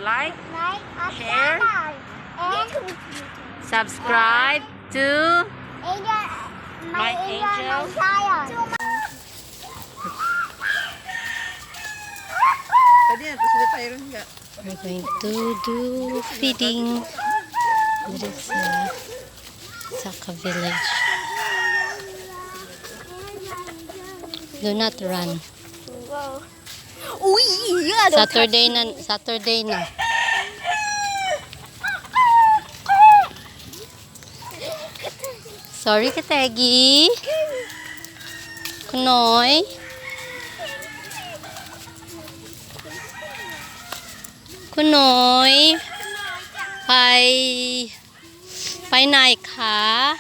like, our share, channel and subscribe to Angel, My Angel. my child. We're going to do feeding. There is Saka village. Do not run. Wow. Uy, yeah, Saturday na. Sorry, Kategi. Kunoy. Kunoy. Painay ka.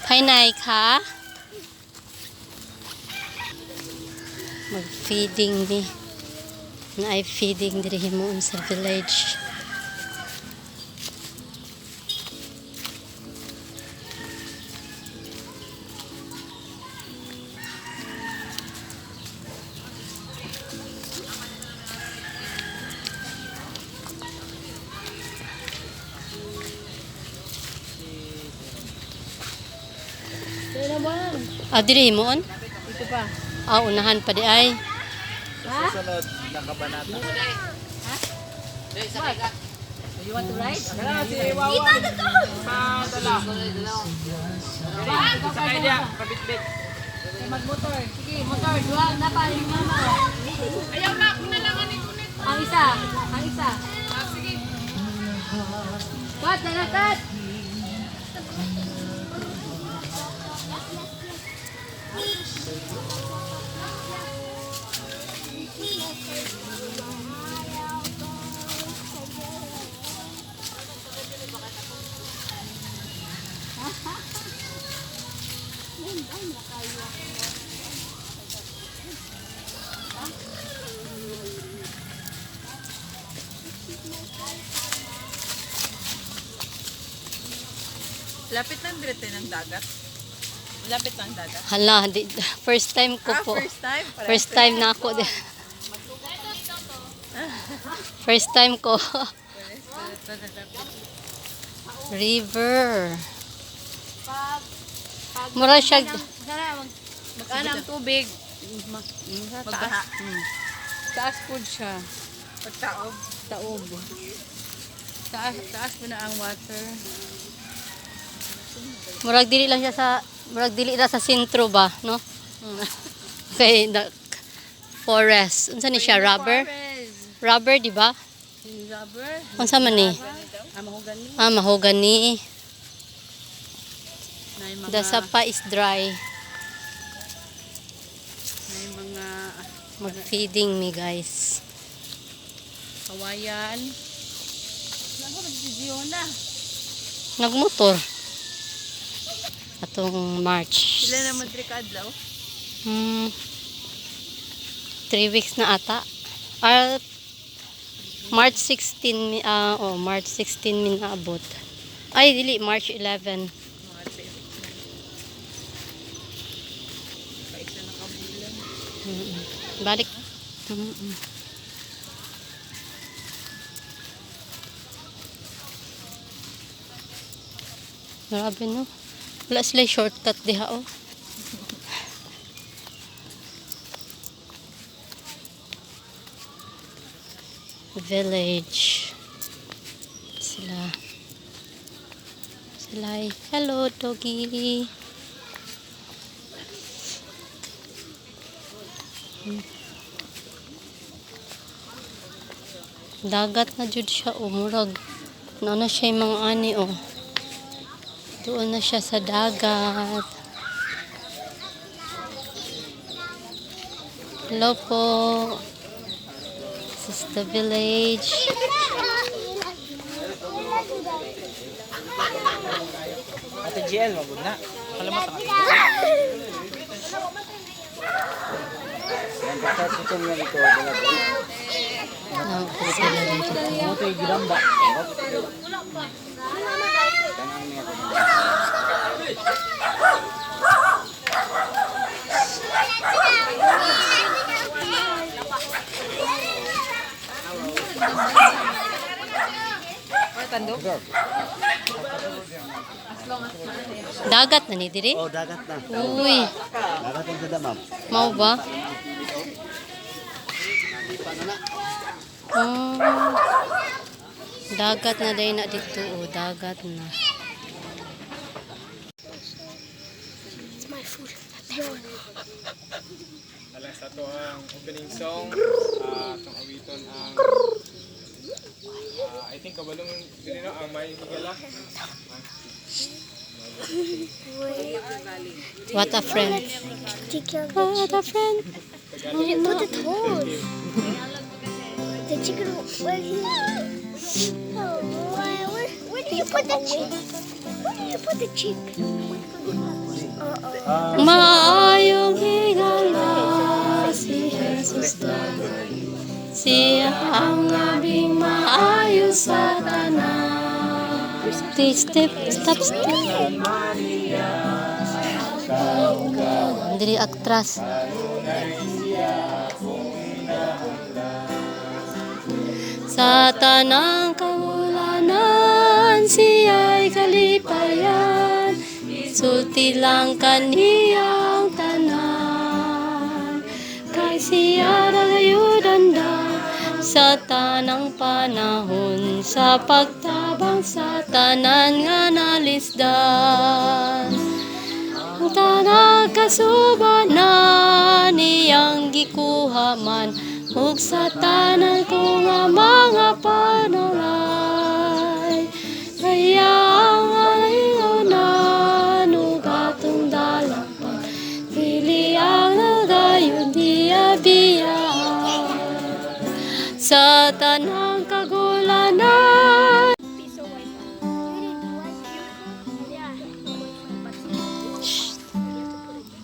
Painay ka. Mag-feeding ni. Na ay feeding diri himuon sa village. Diri himuon? Ito pa. Unahan pa di ay. Susunod na kabanata. You want to ride? Kita dito. Sakay dia, pabitbit. Mag-motor. Sige, motor. Dua na pa yung mama. Ayaw na, kunalangan ni Kulit. Ang isa. Sige. Cut, cut. Lapit ng direte ng dagat. Lapit ng dagat. Hala, first time ko po. First time? First time na ako. First time ko. River. Mura siya. Mag-ana ang tubig. Magbaha. Taas po siya. Pagtaob. Taob. Taas mo na ang water. Murag dili lang siya sa sentro ba, no? Okay, the forest. Unsa ni siya, rubber? Rubber, di ba? Rubber. Unsa man ni? Mahogany. Mahogany. Na yung The sapa is dry. mga Mag-feeding me, guys. kawayan. Ako magsidiyo na. Nagmotor. Atong March. Sila naman trikadlaw. 3 weeks na ata. March 16 March 16 min naabot. Ay dili, March 11. Kaisa na kabulan. Balik. Grabe no. Wala sila shortcut diha oh. Village. Sila ay, hello doggy. Dagat na jud siya umurag. Na siya yung mga ani oh. Doon na siya sa dagat. Hello po. This is the village. Ate GL, wag na. Kalamat na. Yan, basta susong yan ito. Sila dito. Ano ito yung giramba? Tangang niya ito. Dagat na ni diri? Oh, dagat na. Uy, Dagat na sa damam. mau ba? Oh, dagat na dahil na dito. Oh, dagat na. Alas sa to ang opening song, itong awiton ang I think kabalong din no ang may higala. What a friend. Take care of What a friend. You didn't put the toes. The chicken, where he? Oh, where do you put the chicken? Where do you put the chicken? Uh-oh. Maayong higala si Jesus Tagoy. Siya ang aming maayo sa tanan. Please step. Diri aktras. Sa tanang kawulanan, siya'y kalipayan. Sulti lang kaniyang tanan. Kay siya nagayudan da sa tanang panahon, sa pagtabang sa tanan nga nalisdan. Ang tanang kasubanan niyang gikuha man, ug sa tanan ko nga mga panalay. Kaya ang alayunan ug atong dalapan, dili ang nagayon di abiyaan. Sa tanang kagulanan,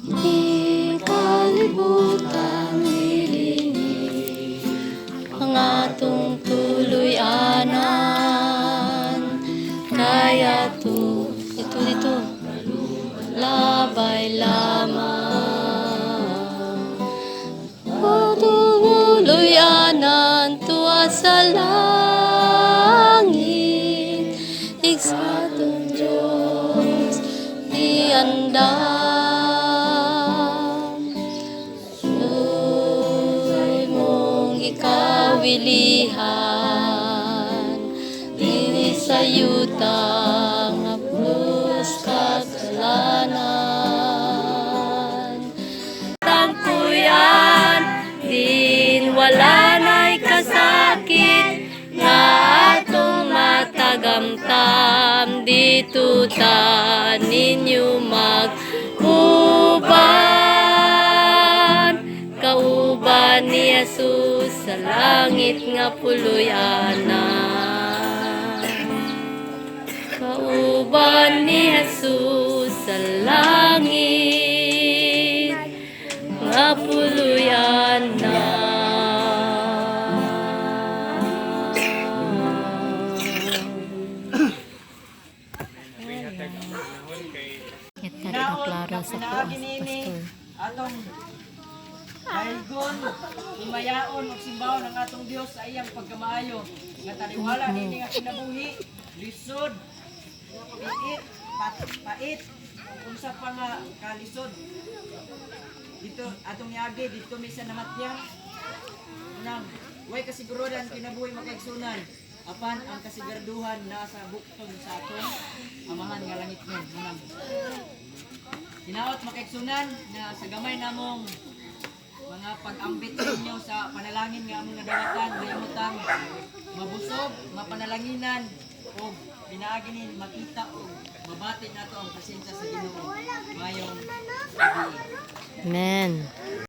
di kalibutan nilini ang atong tuloy-anan. Kaya dito, labay lamang. Tumuloy-anan tuwa sa langit, igsatong Diyos iandam. Suy mong ikawilihan, dili sa yutang nga plus kasalanan. Tampuyan, din wala na'y kasakit, nga atong matagamtam, dito ta ninyo mag-uban. Kauban ni Jesus sa langit nga puloy-anan. Kauban ni Jesus sa langit nga puloy-anan. Kita rin ang klaro sa kuwas, pastor. Atong daigon, imayaon ug simbaon ang atong Dios sa iyang pagkamaayo. Nga taliwala nini nga kinabuhi, lisod, pait, unsa pa nga kalisod. Dito atong niagi dito mi sa namatyan. Nang way kasigurudan kinabuhi makaigsunan. Apan ang kasigarduhan nasa bukton sa atong amahan nga langit men. Munang hinaot makaigsunan na sa gamay namong mga pag-ambit ninyo sa panalangin nga among nadawatan, limutang mabusog, mapanalanginan o pinaaginin makita o mabati nato ang presensya sa Ginoo mayong gabi. Amen.